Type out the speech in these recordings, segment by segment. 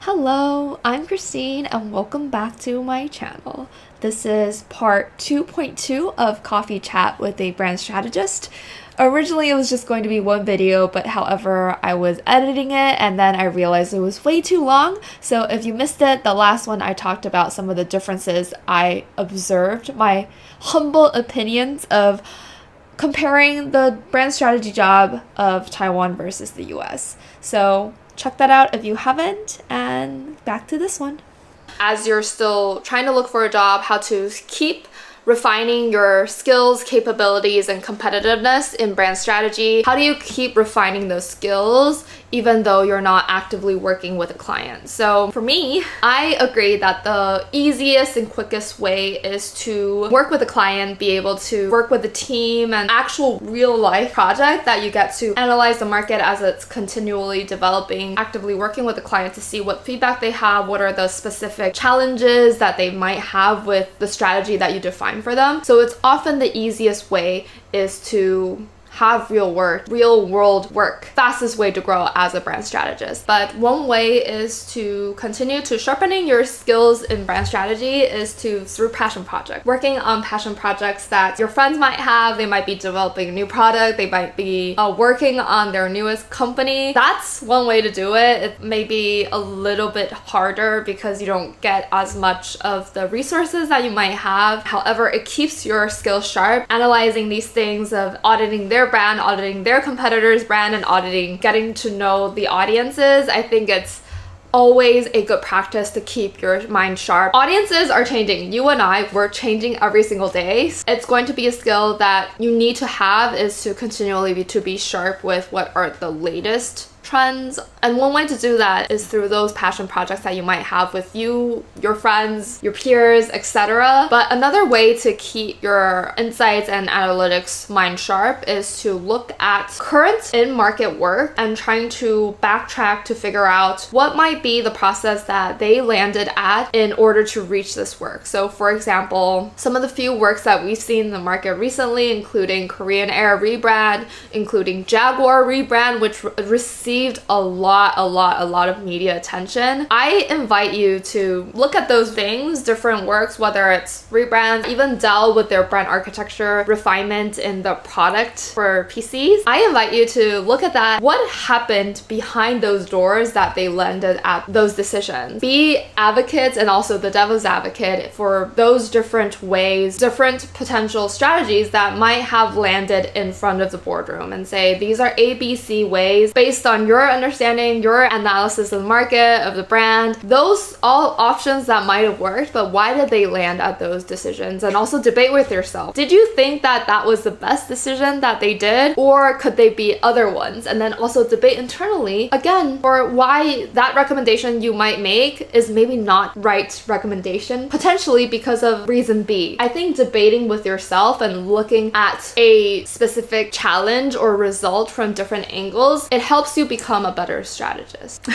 Hello, I'm Kristine and welcome back to my channel. This is part 2.2 of Coffee Chat with a Brand Strategist. Originally it was just going to be one video, but however I was editing it and then I realized it was way too long. So if you missed it, the last one I talked about some of the differences I observed, my humble opinions of comparing the brand strategy job of Taiwan versus the US. So check that out if you haven't, and back to this one. As you're still trying to look for a job, how to keep refining your skills, capabilities, and competitiveness in brand strategy. How do you keep refining those skills even though you're not actively working with a client? So for me, I agree that the easiest and quickest way is to work with a client, be able to work with a team, and actual real life project that you get to analyze the market as it's continually developing, actively working with the client to see what feedback they have, what are the specific challenges that they might have with the strategy that you define for them. So it's often the easiest way is to have real world work. Fastest way to grow as a brand strategist. But one way is to continue to sharpening your skills in brand strategy is through passion projects. Working on passion projects that your friends might have. They might be developing a new product. They might be working on their newest company. That's one way to do it. It may be a little bit harder because you don't get as much of the resources that you might have. However, it keeps your skills sharp. Analyzing these things of auditing their brand, auditing their competitors' brand, and getting to know the audiences. I think it's always a good practice to keep your mind sharp. Audiences are changing. You and I, we're changing every single day. It's going to be a skill that you need to have is to continually be sharp with what are the latest trends. And one way to do that is through those passion projects that you might have with you, your friends, your peers, etc. But another way to keep your insights and analytics mind sharp is to look at current in-market work and trying to backtrack to figure out what might be the process that they landed at in order to reach this work. So for example, some of the few works that we've seen in the market recently, including Korean Air rebrand, including Jaguar rebrand, which received a lot of media attention. I invite you to look at those things, different works, whether it's rebrand, even Dell with their brand architecture refinement in the product for PCs. I invite you to look at that. What happened behind those doors that they landed at those decisions? Be advocates and also the devil's advocate for those different ways, different potential strategies that might have landed in front of the boardroom and say, these are ABC ways based on your understanding, your analysis of the market, of the brand, those all options that might have worked, but why did they land at those decisions? And also debate with yourself. Did you think that that was the best decision that they did? Or could they be other ones? And then also debate internally, again, for why that recommendation you might make is maybe not right recommendation, potentially because of reason B. I think debating with yourself and looking at a specific challenge or result from different angles, it helps you become a better strategist.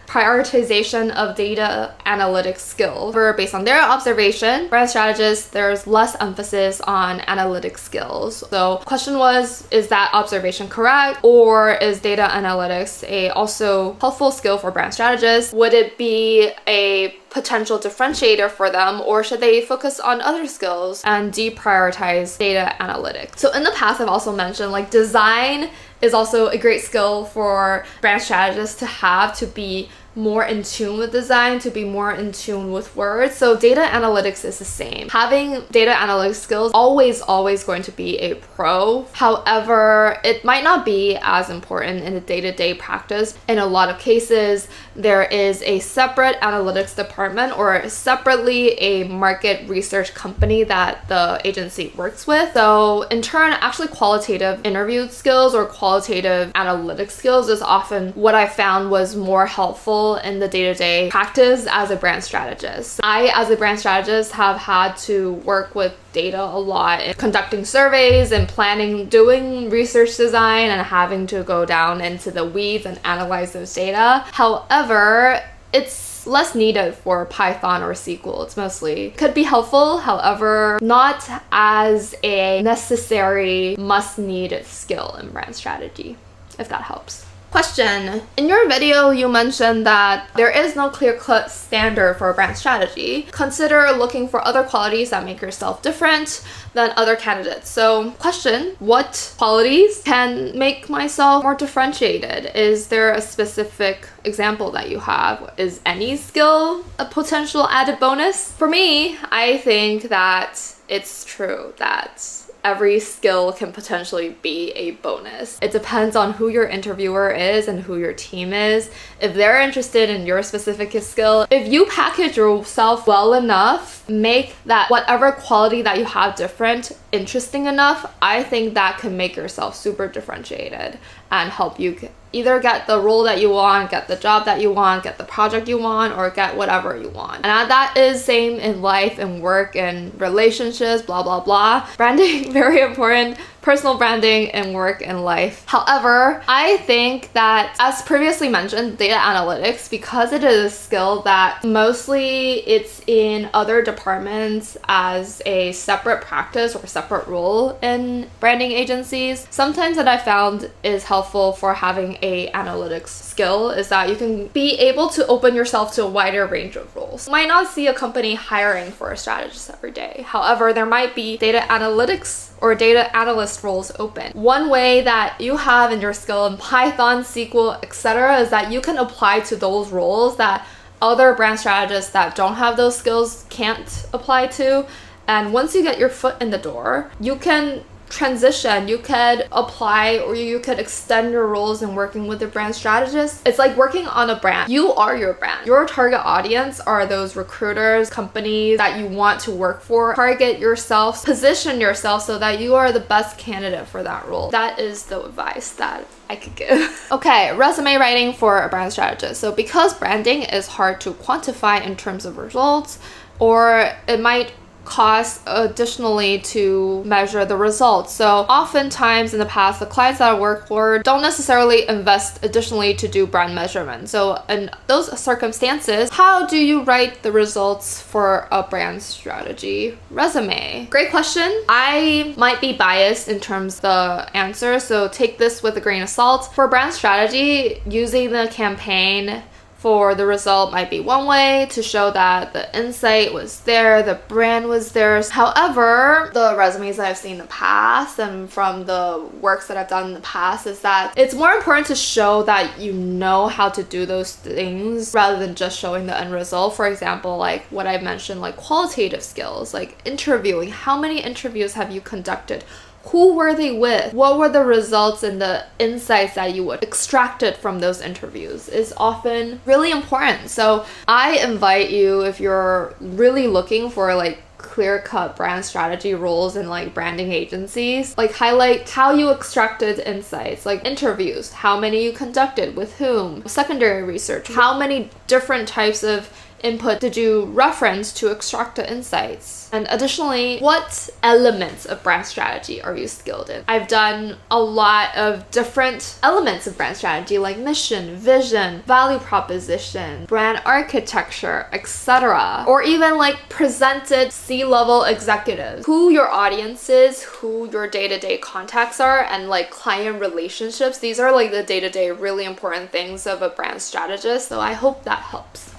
Prioritization of data analytics skills. Based on their observation, brand strategists, there's less emphasis on analytic skills. So question was, is that observation correct? Or is data analytics a also helpful skill for brand strategists? Would it be a potential differentiator for them, or should they focus on other skills and deprioritize data analytics? So in the past, I've also mentioned like design is also a great skill for brand strategists to have, to be more in tune with design, to be more in tune with words. So data analytics is the same. Having data analytics skills always going to be a pro. However, it might not be as important in the day-to-day practice. In a lot of cases, there is a separate analytics department or separately a market research company that the agency works with. So in turn, actually qualitative interview skills or qualitative analytics skills is often what I found was more helpful in the day-to-day practice as a brand strategist. I, as a brand strategist, have had to work with data a lot in conducting surveys and planning, doing research design, and having to go down into the weeds and analyze those data. However, it's less needed for Python or SQL. It's mostly could be helpful, however, not as a necessary must-need skill in brand strategy, if that helps. Question. In your video, you mentioned that there is no clear-cut standard for a brand strategy. Consider looking for other qualities that make yourself different than other candidates. So question, what qualities can make myself more differentiated? Is there a specific example that you have? Is any skill a potential added bonus? For me, I think that it's true that every skill can potentially be a bonus. It depends on who your interviewer is and who your team is. If they're interested in your specific skill, if you package yourself well enough, make that whatever quality that you have different, interesting enough, I think that can make yourself super differentiated and help you either get the role that you want, get the job that you want, get the project you want, or get whatever you want. And that is same in life and work and relationships, blah, blah, blah. Branding, very important. Personal branding in work and life. However, I think that, as previously mentioned, data analytics, because it is a skill that mostly it's in other departments as a separate practice or separate role in branding agencies, sometimes that I found is helpful for having a analytics skill is that you can be able to open yourself to a wider range of roles. You might not see a company hiring for a strategist every day. However, there might be data analytics or data analyst roles open. One way that you have in your skill in Python, SQL, etc. is that you can apply to those roles that other brand strategists that don't have those skills can't apply to. And once you get your foot in the door, you can transition, you could apply or you could extend your roles in working with a brand strategist. It's like working on a brand. You are your brand. Your target audience are those recruiters, companies that you want to work for. Target yourself, position yourself so that you are the best candidate for that role. That is the advice that I could give. Okay, resume writing for a brand strategist. So because branding is hard to quantify in terms of results, or it might cost additionally to measure the results. So oftentimes in the past, the clients that I work for don't necessarily invest additionally to do brand measurement. So in those circumstances, how do you write the results for a brand strategy resume? Great question. I might be biased in terms of the answer, so take this with a grain of salt. For brand strategy, using the campaign for the result might be one way to show that the insight was there, the brand was there. However, the resumes that I've seen in the past and from the works that I've done in the past is that it's more important to show that you know how to do those things rather than just showing the end result. For example, like what I mentioned, like qualitative skills, like interviewing. How many interviews have you conducted? Who were they with? What were the results and the insights that you would extracted from those interviews is often really important. So I invite you, if you're really looking for like clear-cut brand strategy roles in like branding agencies, like highlight how you extracted insights, like interviews, how many you conducted, with whom, secondary research, how many different types of input did you reference to extract the insights? And additionally, what elements of brand strategy are you skilled in? I've done a lot of different elements of brand strategy like mission, vision, value proposition, brand architecture, etc. Or even like presented C-level executives, who your audience is, who your day-to-day contacts are, and like client relationships. These are like the day-to-day really important things of a brand strategist. So I hope that helps.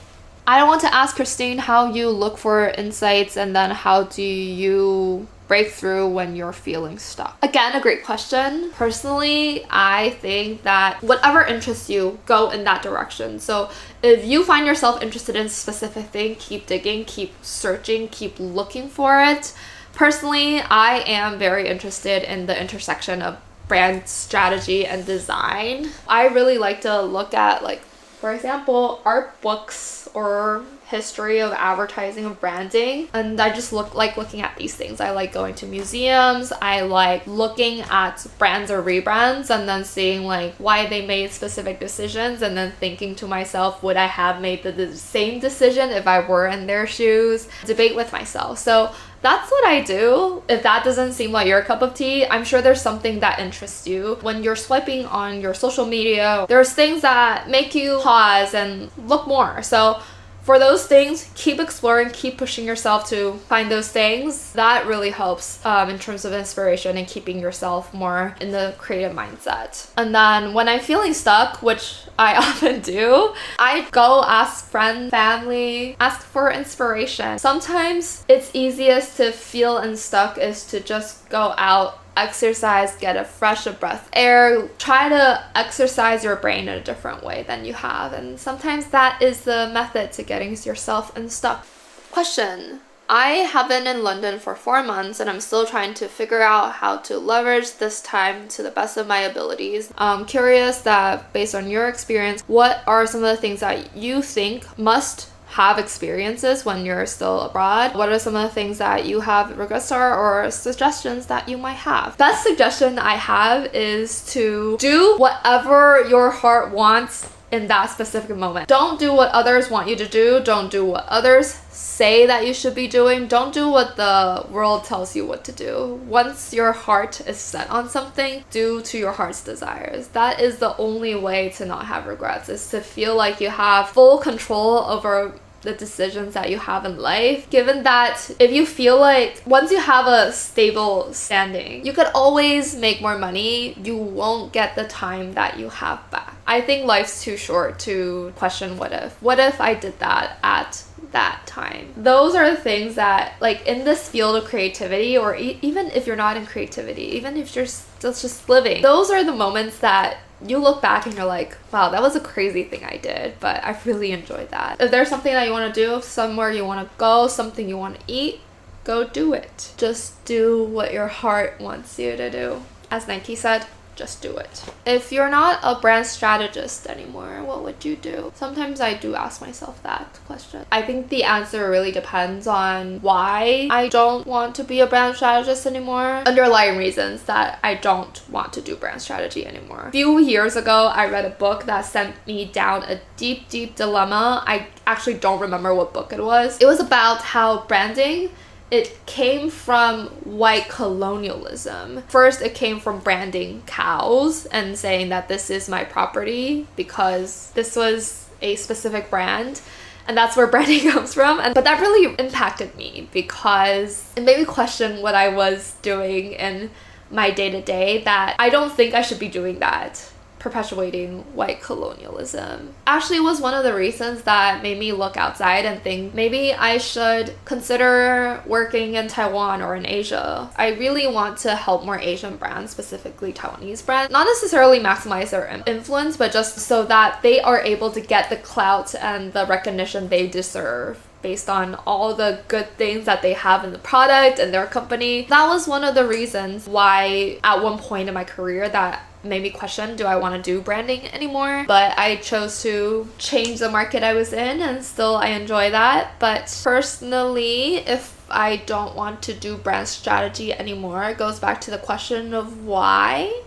I want to ask Kristine how you look for insights and then how do you break through when you're feeling stuck? Again, a great question. Personally, I think that whatever interests you, go in that direction. So if you find yourself interested in a specific thing, keep digging, keep searching, keep looking for it. Personally, I am very interested in the intersection of brand strategy and design. I really like to look at, like, for example, art books or history of advertising and branding, and I just looking at these things. I like going to museums. I like looking at brands or rebrands and then seeing like why they made specific decisions, and then thinking to myself, would I have made the same decision if I were in their shoes? Debate with myself. So that's what I do. If that doesn't seem like your cup of tea, I'm sure there's something that interests you. When you're swiping on your social media, there's things that make you pause and look more. So for those things, keep exploring, keep pushing yourself to find those things. That really helps in terms of inspiration and keeping yourself more in the creative mindset. And then when I'm feeling stuck, which I often do, I go ask friends, family, ask for inspiration. Sometimes it's easiest to feel unstuck is to just go out, exercise, get a fresh breath air, try to exercise your brain in a different way than you have. And sometimes that is the method to getting yourself unstuck. Question. I have been in London for 4 months and I'm still trying to figure out how to leverage this time to the best of my abilities. I'm curious that based on your experience, what are some of the things that you think must have experiences when you're still abroad? What are some of the things that you have regrets are or suggestions that you might have? Best suggestion I have is to do whatever your heart wants in that specific moment. Don't do what others want you to do. Don't do what others say that you should be doing. Don't do what the world tells you what to do. Once your heart is set on something, do to your heart's desires. That is the only way to not have regrets, is to feel like you have full control over the decisions that you have in life. Given that if you feel like once you have a stable standing, you could always make more money, you won't get the time that you have back. I think life's too short to question what if. What if I did that at that time? Those are the things that, like, in this field of creativity, or even if you're not in creativity, even if you're just living, those are the moments that you look back and you're like, wow, that was a crazy thing I did, but I really enjoyed that. If there's something that you want to do, somewhere you want to go, something you want to eat, go do it. Just do what your heart wants you to do. As Nike said, just do it. If you're not a brand strategist anymore, what would you do? Sometimes I do ask myself that question. I think the answer really depends on why I don't want to be a brand strategist anymore. Underlying reasons that I don't want to do brand strategy anymore. A few years ago, I read a book that sent me down a deep, deep dilemma. I actually don't remember what book it was. It was about how branding, it came from white colonialism. First, it came from branding cows and saying that this is my property because this was a specific brand. And that's where branding comes from. But that really impacted me because it made me question what I was doing in my day-to-day, that I don't think I should be doing that, perpetuating white colonialism. Actually, was one of the reasons that made me look outside and think maybe I should consider working in Taiwan or in Asia. I really want to help more Asian brands, specifically Taiwanese brands, not necessarily maximize their influence, but just so that they are able to get the clout and the recognition they deserve based on all the good things that they have in the product and their company. That was one of the reasons why at one point in my career that made me question, do I want to do branding anymore? But I chose to change the market I was in, and still I enjoy that. But personally, if I don't want to do brand strategy anymore, it goes back to the question of why.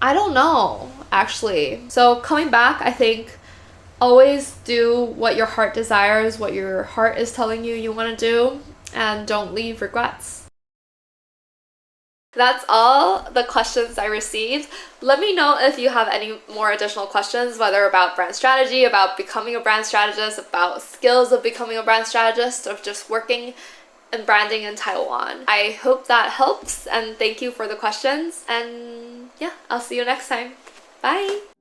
I don't know, actually. So coming back, I think always do what your heart desires, what your heart is telling you you want to do, and don't leave regrets. That's all the questions I received. Let me know if you have any more additional questions, whether about brand strategy, about becoming a brand strategist, about skills of becoming a brand strategist, of just working and branding in Taiwan. I hope that helps, and thank you for the questions. And yeah, I'll see you next time. Bye!